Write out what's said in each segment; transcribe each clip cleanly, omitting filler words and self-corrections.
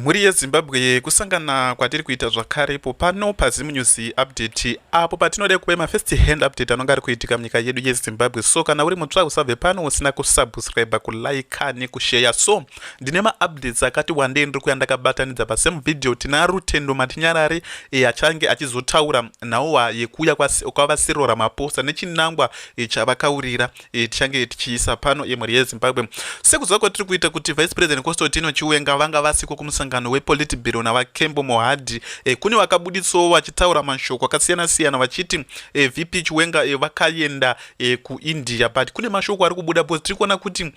Muri yeZimbabwe kusangana kwatiri kuita zvakarepo pano paZimu News update apo patinode kupa mafirst hand update anonga ari kuitika munyika yedu yeZimbabwe. So kana uri mutsva usabve pano usina kusubscribe, kulike nekushare. So ndine maupdates akati wandei ndiri kuya ndakabatanidza pasame video. Tina Rutendo Matinyarare achange achizotaura nhauwa yekuuya kwavaCyril Ramaphosa nechinangwa chavakaurira tichange tichiisa pano muri yeZimbabwe. Sekuziva kwatiri kuita kuti Vice President Constantino Chiwenga vanga vasiko kumusangano wePolitburo navakembo Mohadi. Kune vakabuditsawo vachitaura mashoko akasiyana-siyana vachiti VP Chiwenga vakaenda kuIndia, but kune mashoko ari kubuda because tiri kuona kuti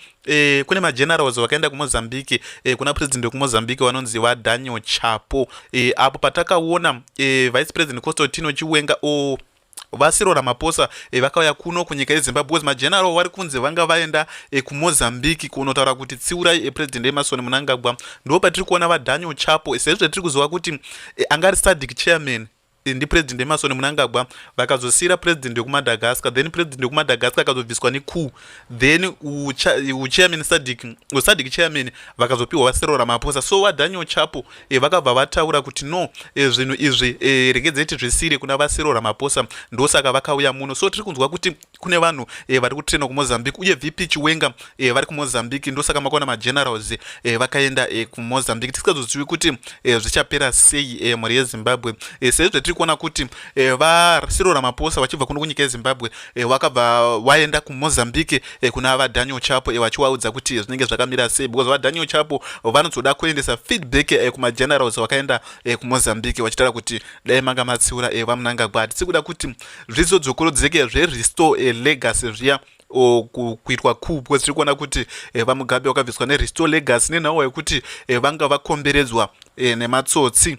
kune maGenerals vakaenda kuMozambique, kuna president wekuMozambique vanonzi vaDaniel Chapo. Apo patakaona Vice President Constantino Chiwenga vaCyril Ramaphosa vakauya kuno kunyika yeZimbabwe because maGeneral vari kunzi vanga vaenda kuMozambique kunotaura kuti tsiurai president Emerson Mnangagwa. Ndo patiri kuona vaDaniel Chapo sezvo tiri kuziva kuti angari SADC chairman ndi president Emerson Mnangagwa vakazosira president wekuMadagascar, then president wekuMadagascar akazobviswa necoup, then chairman SADC chairman vakazopiwa vaCyril Ramaphosa. So vaDaniel Chapo vakabva vataura kuti no, zvinhu izvi regedzei tizvisire kuna vaCyril Ramaphosa, ndosaka vakauya muno. So tiri kunzwa kuti kune vanhu vari kutraina kuMozambique uye VP Chiwenga vari kuMozambique, ndosaka makaona maGenerals vakaenda kuMozambique. Tisingazozivi kuti zvichapera sei muri yeZimbabwe sezvo tiri kuona kuti vaCyril Ramaphosa vachibva kuno kunyika yeZimbabwe vakabva vaenda kuMozambique kuna vaDaniel Chapo vachivaudza kuti zvinenge zvakamira sei, because vaDaniel Chapo vanozoda kuendesa feedback kumaGenerals vakaenda kuMozambique vachitaura kuti dai manga matsiura vaMnangagwa. Hatisi kuda kuti zvizodzokorodzeke zverestore legacy zviya kuitwa coup, because tiri kuona kuti vaMugabe vakabviswa nerestore legacy nenhau yekuti vanga vakomberedzwa nematsotsi.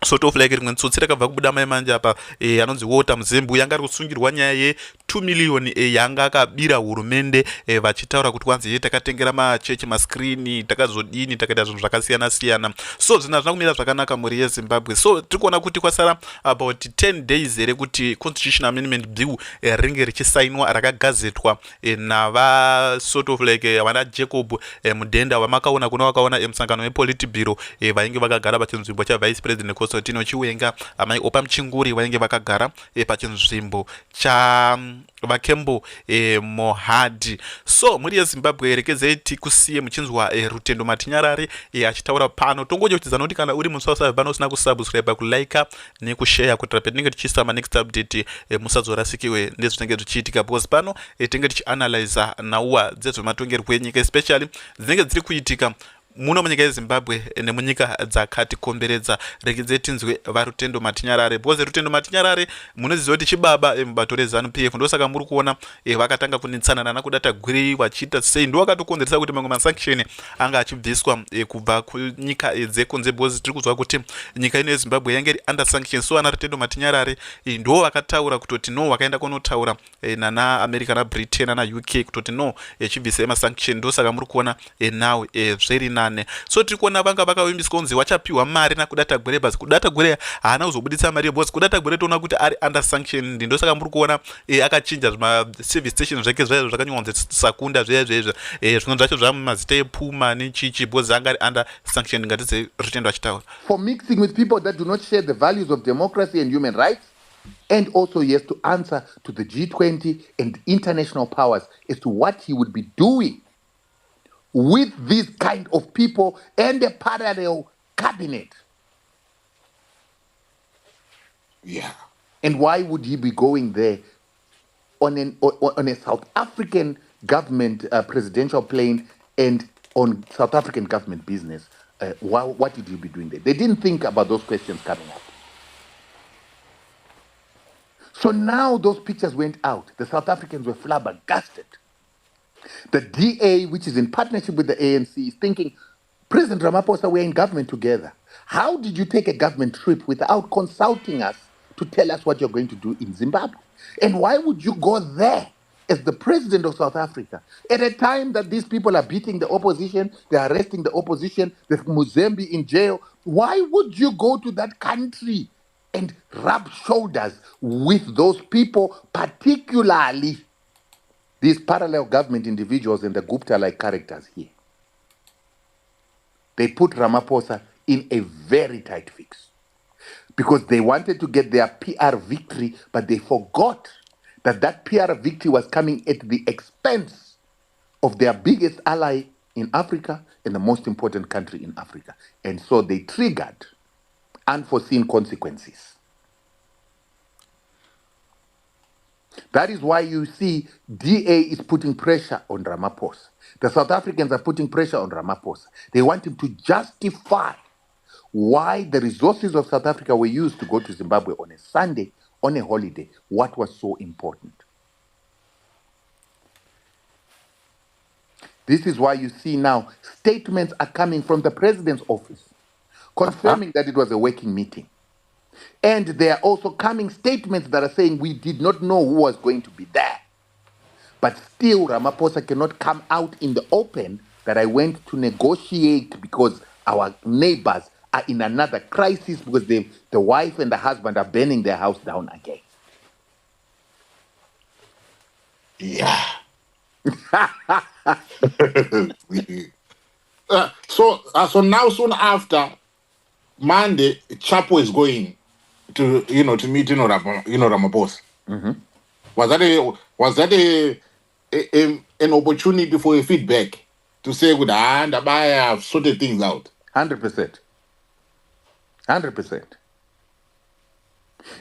Sort of like rimwe tsotsi rakabva kubuda mai manje apa anonzi Walter Muzembu yanga ari kusungirwa nyaya ye2 million yanga akabira hurumende vachitaura kuti kwanzi takatengera machechi mascreen takazodini takaita zvinhu zvakasiyana-siyana. So zvina zvina kumira zvakanaka muri yeZimbabwe. So tiri kuona kuti kwasara about 10 days here kuti constitutional amendment bill ringe richisainwa rakagazetwa nava sort of like vana Jacob Mudenda vamakaona kuna vakaona musangano wePolitburo vainge vakagara pachinzvimbo chaVice President Constantino Chiwenga, amai Opa Mchinguri vainge vakagara pachinzvimbo chavakembo Mohadi. So muri yeZimbabwe rekedzei tikusiye muchinzwa Rutendo Matinyarare achitaura pano. Tongochitidzana kuti kana uri mutsva usabve pano usina kusubscribe, kulike nekushare kuitira patinenge tichiisa manext update musadzorasikiwe ndezvinenge zvichiitika, because pano tinenge tichianalyze nhauwa dzezvematongerwo enyika especially dzinenge dziri kuitika muno munyika yeZimbabwe nemunyika dzakatikomberedza. Regedzei tinzwe vaRutendo Matinyarare, because Rutendo Matinyarare munoziva kuti chibaba mubato reZANU-PF, ndosaka muri kuona vakatanga kunetsanana nakudata gwiri vachiita sei. Ndo vakatokonzeresa kuti mamwe masanction anga achibviswa kubva kunyika dzekunze, because tiri kuzwa kuti nyika ino yeZimbabwe yange iri under sanction. So ana Rutendo Matinyarare ndo vakataura kutoti no, vakaenda kunotaura nana America naBritain nana UK kutoti no chibvise masanction. Ndosaka muri kuona now zveri nane. So tiri kuona vanga vakavimbiswa kunzi vachapiwa mari nakudata gwere, basi kudata gwere haana kuzobuditsa mari yebhosi. Kudata gwere toona kuti ari under sanction, ndosaka muri kuona akachinja zvima-service station zvake zvaizvo zvakanyorwa Sakunda zvezvezvo zvimwe zvacho zvamazita ePuma nechichi, bhosi anga ari under sanction. Ngatidze Rutendo achitaura. For mixing with people that do not share the values of democracy and human rights, and also he has to answer to the G20 and international powers as to what he would be doing with these kind of people and a parallel cabinet. Yeah. And why would he be going there on a South African government presidential plane and on South African government business? What did he be doing there? They didn't think about those questions coming up. So now those pictures went out. The South Africans were flabbergasted. The DA, which is in partnership with the ANC, is thinking, President Ramaphosa, we're in government together. How did you take a government trip without consulting us to tell us what you're going to do in Zimbabwe? And why would you go there as the president of South Africa at a time that these people are beating the opposition, they're arresting the opposition, there's Mozambique in jail? Why would you go to that country and rub shoulders with those people, particularly these parallel government individuals and the Gupta-like characters here? They put Ramaphosa in a very tight fix because they wanted to get their PR victory, but they forgot that that PR victory was coming at the expense of their biggest ally in Africa and the most important country in Africa. And so they triggered unforeseen consequences. That is why you see DA is putting pressure on Ramaphosa. The South Africans are putting pressure on Ramaphosa. They want him to justify why the resources of South Africa were used to go to Zimbabwe on a Sunday, on a holiday. What was so important? This is why you see now statements are coming from the president's office confirming that it was a working meeting. And there are also coming statements that are saying we did not know who was going to be there. But still, Ramaphosa cannot come out in the open that I went to negotiate because our neighbors are in another crisis because the wife and the husband are burning their house down again. Yeah. So now soon after Monday, Chapo is going to meet Ramaphosa. Mm-hmm. Was that an opportunity for a feedback to say with hand I have sorted things out? 100%. 100%.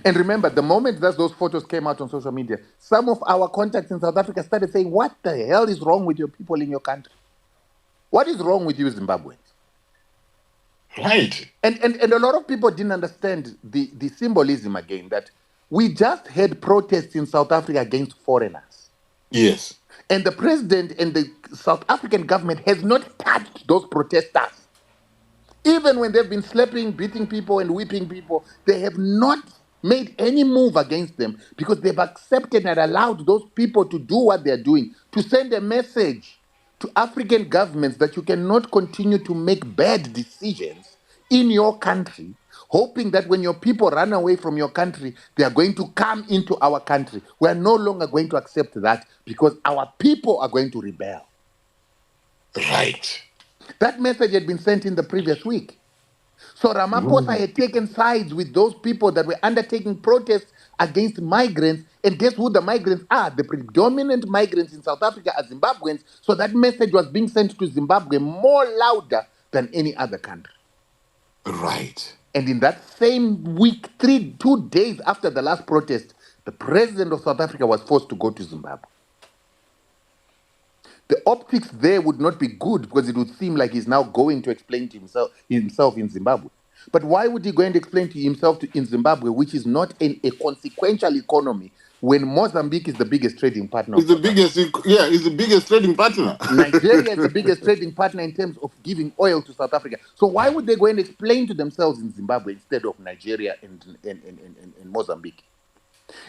And remember, the moment that those photos came out on social media, some of our contacts in South Africa started saying, what the hell is wrong with your people in your country? What is wrong with you, Zimbabweans? Right. And a lot of people didn't understand the symbolism again, that we just had protests in South Africa against foreigners. Yes. And the president and the South African government has not touched those protesters. Even when they've been slapping, beating people and whipping people, they have not made any move against them because they've accepted and allowed those people to do what they're doing, to send a message to African governments that you cannot continue to make bad decisions in your country, hoping that when your people run away from your country, they are going to come into our country. We are no longer going to accept that because our people are going to rebel. Right. That message had been sent in the previous week. So Ramaphosa had taken sides with those people that were undertaking protests against migrants. And guess who the migrants are? The predominant migrants in South Africa are Zimbabweans. So that message was being sent to Zimbabwe more louder than any other country. Right. And in that same week, 2 days after the last protest, the president of South Africa was forced to go to Zimbabwe. The optics there would not be good because it would seem like he's now going to explain to himself in Zimbabwe. But why would he go and explain to himself in Zimbabwe, which is not a consequential economy, when Mozambique is the biggest trading partner? It's the biggest trading partner. Nigeria is the biggest trading partner in terms of giving oil to South Africa. So why would they go and explain to themselves in Zimbabwe instead of Nigeria and Mozambique?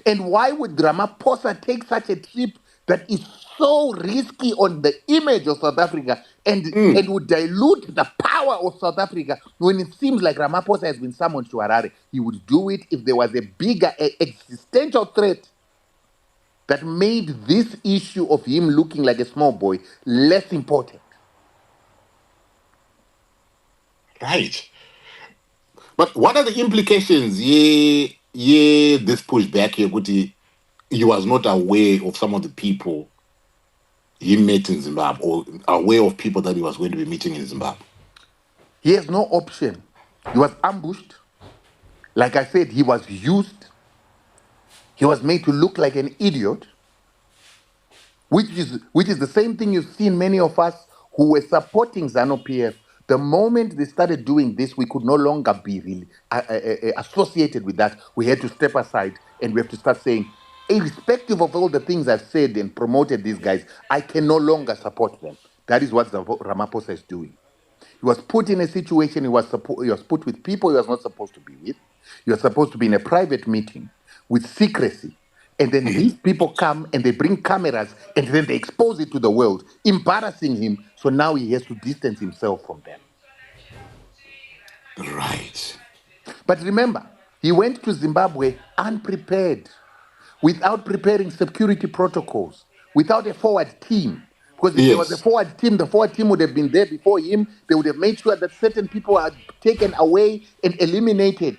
And why would Ramaphosa take such a trip that is so risky on the image of South Africa and would dilute the power of South Africa when it seems like Ramaphosa has been summoned to Harare? He would do it if there was a bigger existential threat that made this issue of him looking like a small boy less important. Right. But what are the implications? This pushback here, he was not aware of some of the people he met in Zimbabwe, or aware of people that he was going to be meeting in Zimbabwe. He has no option. He was ambushed. Like I said, he was used. He was made to look like an idiot, which is the same thing you've seen many of us who were supporting ZANU-PF. The moment they started doing this, we could no longer be really associated with that. We had to step aside and we have to start saying, irrespective of all the things I've said and promoted these guys, I can no longer support them. That is what Ramaphosa is doing. He was put in a situation, he was put with people he was not supposed to be with. He was supposed to be in a private meeting with secrecy. And then these people come and they bring cameras and then they expose it to the world, embarrassing him. So now he has to distance himself from them. Right. But remember, he went to Zimbabwe unprepared, without preparing security protocols, without a forward team. Because if there was a Yes. forward team, the forward team would have been there before him. They would have made sure that certain people are taken away and eliminated.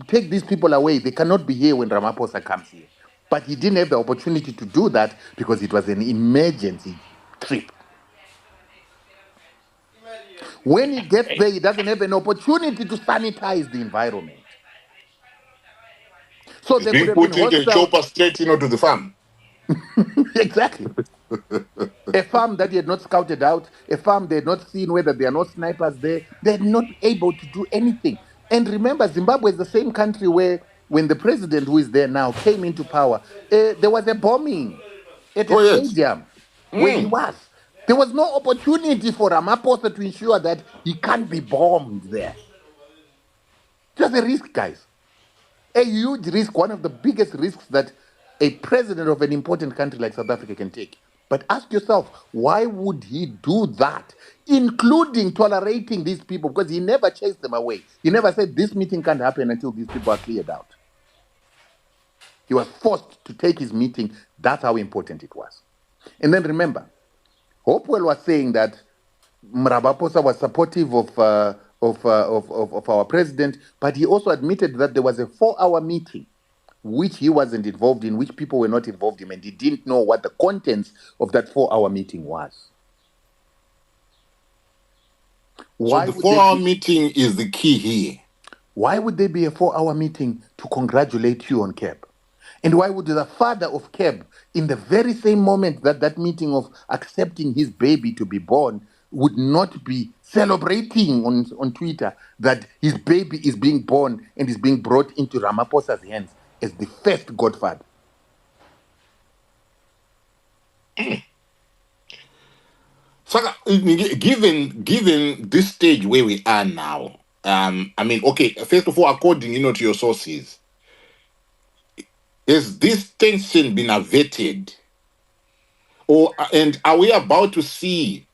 Take these people away. They cannot be here when Ramaphosa comes here. But he didn't have the opportunity to do that because it was an emergency trip. When he gets there, he doesn't have an opportunity to sanitize the environment. So He's there could being have been put into a hostile. chopper straight, to the farm. Exactly. A farm that he had not scouted out, a farm they had not seen whether there are no snipers there. They're not able to do anything. And remember, Zimbabwe is the same country where, when the president who is there now came into power, there was a bombing at a Oh, yes. stadium where he was. There was no opportunity for Ramaphosa to ensure that he can't be bombed there. Just a risk, guys. A huge risk, one of the biggest risks that a president of an important country like South Africa can take. But ask yourself, why would he do that, including tolerating these people? Because he never chased them away. He never said this meeting can't happen until these people are cleared out. He was forced to take his meeting. That's how important it was. And then remember, Hopewell was saying that Ramaphosa was supportive of our president, but he also admitted that there was a 4-hour meeting which he wasn't involved in, which people were not involved in, and he didn't know what the contents of that 4-hour meeting was. So the 4-hour meeting is the key here. Why would there be a 4-hour meeting to congratulate you on Keb? And why would the father of Keb, in the very same moment that that meeting of accepting his baby to be born, would not be celebrating on Twitter that his baby is being born and is being brought into Ramaphosa's hands as the first godfather? So, given this stage where we are now, okay, first of all, according, to your sources, has this tension been averted? And are we about to see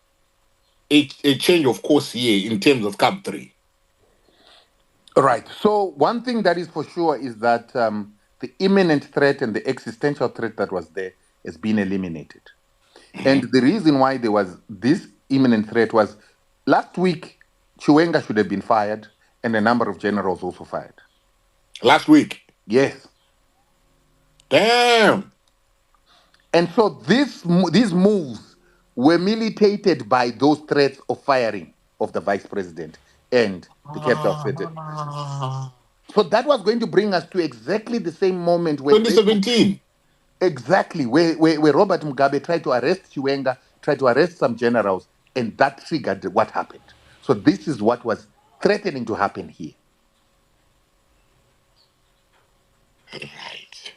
a change of course here in terms of CAP 3? Right. So one thing that is for sure is that the imminent threat and the existential threat that was there has been eliminated. And the reason why there was this imminent threat was last week, Chiwenga should have been fired and a number of generals also fired. Last week? Yes. Damn. And so these moves were militated by those threats of firing of the vice president and the capital secretary. So that was going to bring us to exactly the same moment where 2017. Exactly, where Robert Mugabe tried to arrest Chiwenga, tried to arrest some generals, and that triggered what happened. So this is what was threatening to happen here. Right.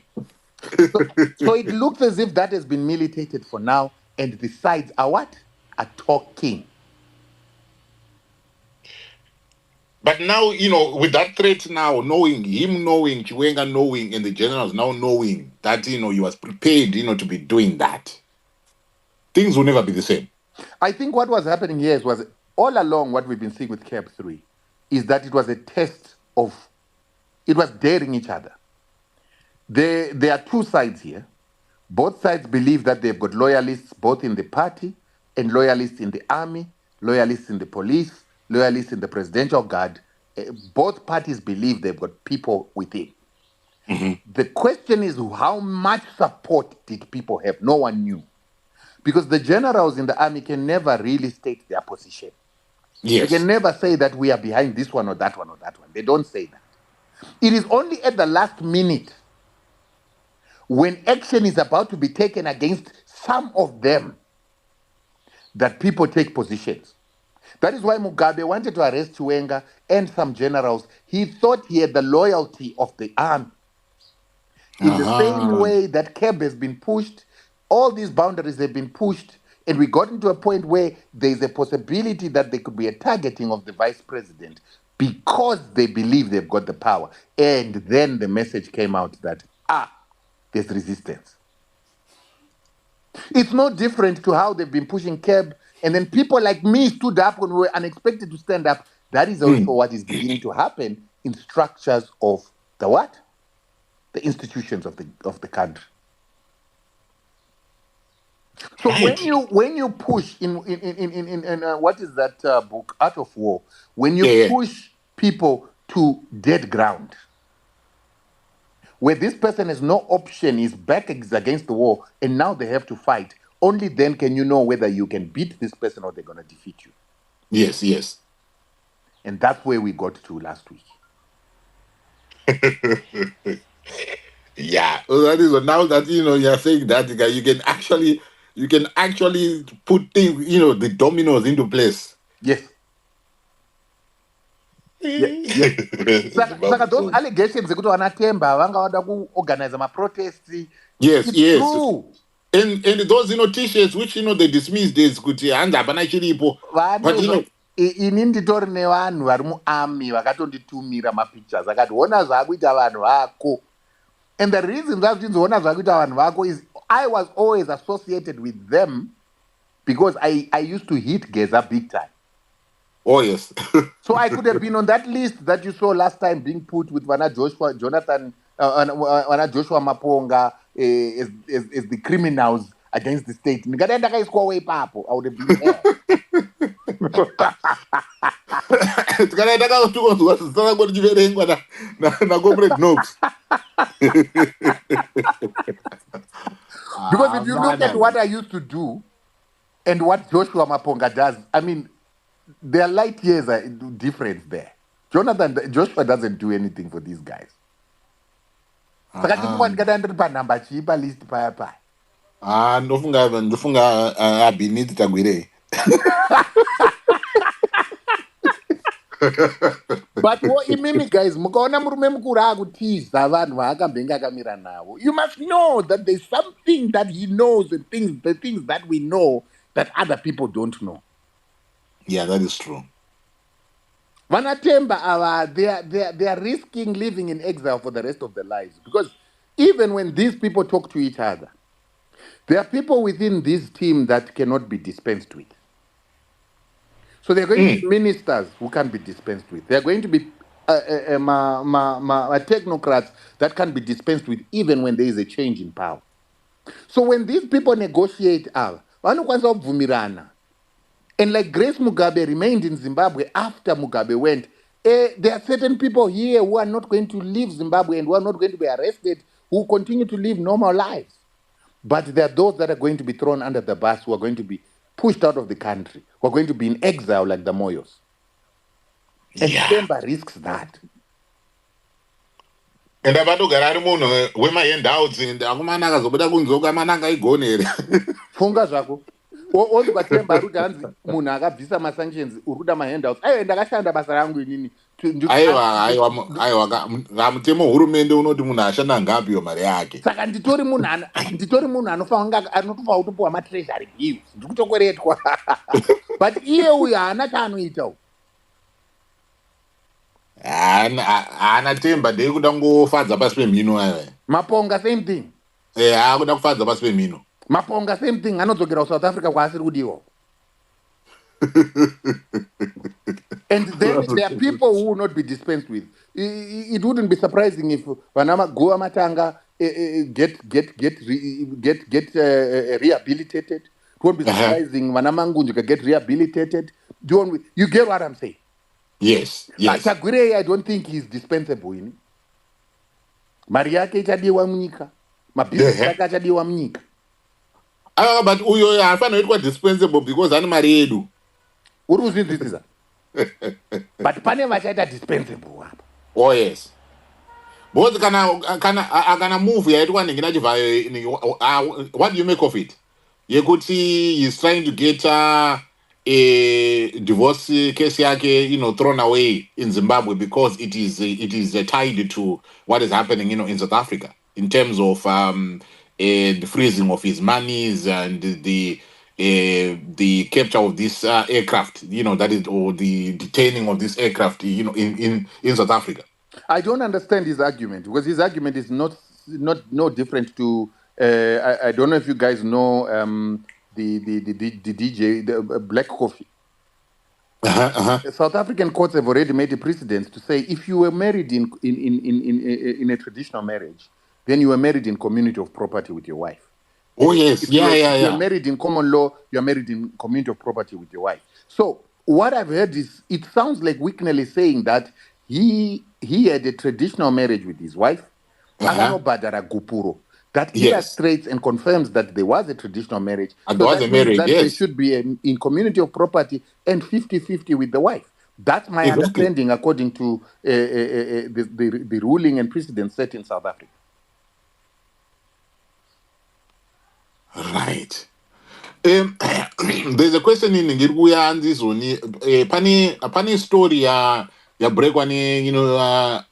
So it looks as if that has been militated for now, and the sides are what? Are talking. But now, with that threat now, knowing, Chiwenga knowing, and the generals now knowing that, he was prepared, to be doing that, things will never be the same. I think what was happening here was all along what we've been seeing with CAB 3 is that it was a test of, it was daring each other. There are two sides here. Both sides believe that they've got loyalists both in the party and loyalists in the army, loyalists in the police, loyalists in the presidential guard. Both parties believe they've got people within. Mm-hmm. The question is, how much support did people have? No one knew. Because the generals in the army can never really state their position. Yes. They can never say that we are behind this one or that one or that one. They don't say that. It is only at the last minute, when action is about to be taken against some of them, that people take positions. That is why Mugabe wanted to arrest Chiwenga and some generals. He thought he had the loyalty of the army. In the same way that CAB has been pushed, all these boundaries have been pushed, and we got into a point where there's a possibility that there could be a targeting of the vice president because they believe they've got the power. And then the message came out that, there's resistance. It's no different to how they've been pushing CAB, and then people like me stood up when we were unexpected to stand up. That is also what is beginning to happen in structures of the what? The institutions of the country. So Right. when you push in what is that book, Art of War? When you Yeah, yeah. push people to dead ground, where this person has no option, his back is against the wall, and now they have to fight. Only then can you know whether you can beat this person or they're gonna defeat you. Yes, yes. And that's where we got to last week. Yeah. So that is now that you're saying that you can actually put things, the dominoes into place. Yes. Yes. Saka those Zimbabwe. allegations zekuti vanatemba vanga vada kuorganize maprotests, Yes, it's yes. true. And those t-shirts which they dismissed as kuti hanzi hapana chiripo. But ini nditori nevanhu vari muarmy vakatonditumira mapictures akati ona zvaakuita vanhu vako. And the reason zvazvichinzoona zvaakuita vanhu vako is I was always associated with them because I used to hit Geza big time. oh yes. So I could have been on that list that you saw last time being put with Vana Joshua, Jonathan, Vana Joshua Maponga as the criminals against the state. Ndikadaenda ndakaiswa way papo, I would have been there. Tikadaenda kakutukonzwa zvisana kuti chiverengwa naComrade Knox. Because if you look at what I used to do and what Joshua Maponga does, I mean, there are light years difference there. Joshua doesn't do anything for these guys. Saka chifukwa ndikadaenda ndiri panhamba chii palist paya paya. Ndofunga abhiniti tagwirei. But imimi guys, mukaona murume mukuru akutiza vanhu vaakambenge akamira navo, you must know that there's something that he knows and the things that we know that other people don't know. Yeah, that is true. Vanatemba they are risking living in exile for the rest of their lives, because even when these people talk to each other, there are people within this team that cannot be dispensed with. So they're going to be ministers who can't be dispensed with. They're going to be technocrats that can't be dispensed with even when there is a change in power. So when these people negotiate, vanokwanisa kubvumirana. And like Grace Mugabe remained in Zimbabwe after Mugabe went, there are certain people here who are not going to leave Zimbabwe and who are not going to be arrested, who continue to live normal lives. But there are those that are going to be thrown under the bus, who are going to be pushed out of the country, who are going to be in exile like the Moyos. And Temba risks that. And abatogara ari munhu wemahandouts akomana akazobuda kunzoka mana angaigone here. Funga zvako. Onzwa Temba ari kuti hanzi munhu akabvisa masanctions uri kuda mahandouts. Aiwa ndakashanda basa rangu inini. Aiwa mutemo hurumende unoti munhu ashanda ngapi mari yake. Saka nditori munhu anofanira kutopiwa matreasury bills. Ndiri kutokweretwa. But iye uyu haana chaanoita uyu. Haana Temba ndei kuda kungofadza pasi pemhino aiwa. Maponga same thing. Akuda kufadza pasi pemhino. Maponga same thing, anodzokera kuSouth Africa kwaasiri kudiwa. And then there are people who will not be dispensed with. It wouldn't be surprising if Vanama Goa Matanga get rehabilitated. It won't be surprising Vanama Ngunjuka get rehabilitated. You get what I'm saying? Yes, yes. Chagwire, I don't think he's dispensable. Mari yake ichadiwa munyika. Mabusiness yake achadiwa munyika. But uyo hafanira kuitwa dispensable because ane mari yedu. Uri kuzvinzwisisa? But pane vachaita dispensable apa. Oh yes. Because kana move yaitwa ndingina what do you make of it? Yekuti he's trying to get a divorce case yake thrown away in Zimbabwe because it is tied to what is happening in South Africa in terms of the freezing of his monies and the capture of this aircraft, that is, or the detaining of this aircraft, in South Africa. I don't understand his argument, because his argument is not no different to I don't know if you guys know the DJ, the Black Coffee. South African courts have already made a precedent to say if you were married in a traditional marriage, then you were married in community of property with your wife. Oh yes, If you're yeah. married in common law, you're married in community of property with your wife. So what I've heard is it sounds like Wicknell is saying that he had a traditional marriage with his wife, Uh-huh. Anganobhadhara Gupuro. That Yes. illustrates and confirms that there was a traditional marriage. And So there was that a means marriage, that they yes. should be in community of property and 50-50 with the wife. That's my Exactly. understanding according to the ruling and precedent set in South Africa. Right. There's a question in Ngirikuya and this one. Pani story breakwa ne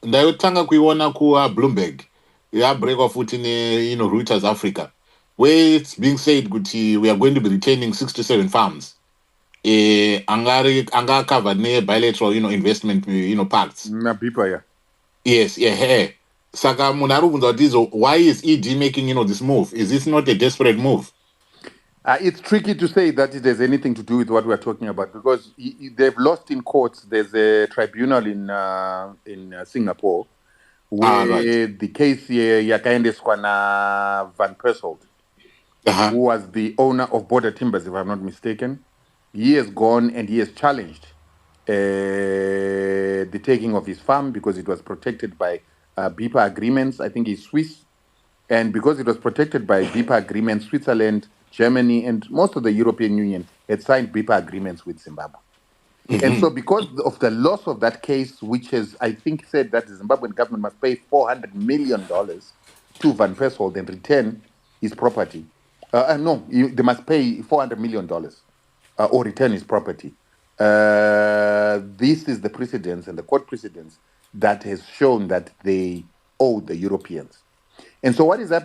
ndayotanga kuiona Bloomberg. Breakwa futi ne Reuters Africa, where it's being said kuti we are going to be retaining 67 farms. Anga covered ne bilateral investment pacts. Nabipa, yeah. Yes, yeah. Saka munarubunza why is ED making this move? Is this not a desperate move? It's tricky to say that it has anything to do with what we're talking about because they've lost in courts. There's a tribunal in Singapore where Right. the case here yakaendeswa na Van Persselt, Uh-huh. who was the owner of Border Timbers, if I'm not mistaken. He has gone and he has challenged the taking of his farm because it was protected by BIPA agreements. I think he's Swiss. And because it was protected by BIPA agreements, Switzerland, Germany, and most of the European Union had signed BIPA agreements with Zimbabwe. And so because of the loss of that case, which has, I think, said that the Zimbabwean government must pay $400 million to Van Persselt and return his property. They must pay $400 million or return his property. This is the precedence and the court precedence that has shown that they owe the Europeans. And so what is happening?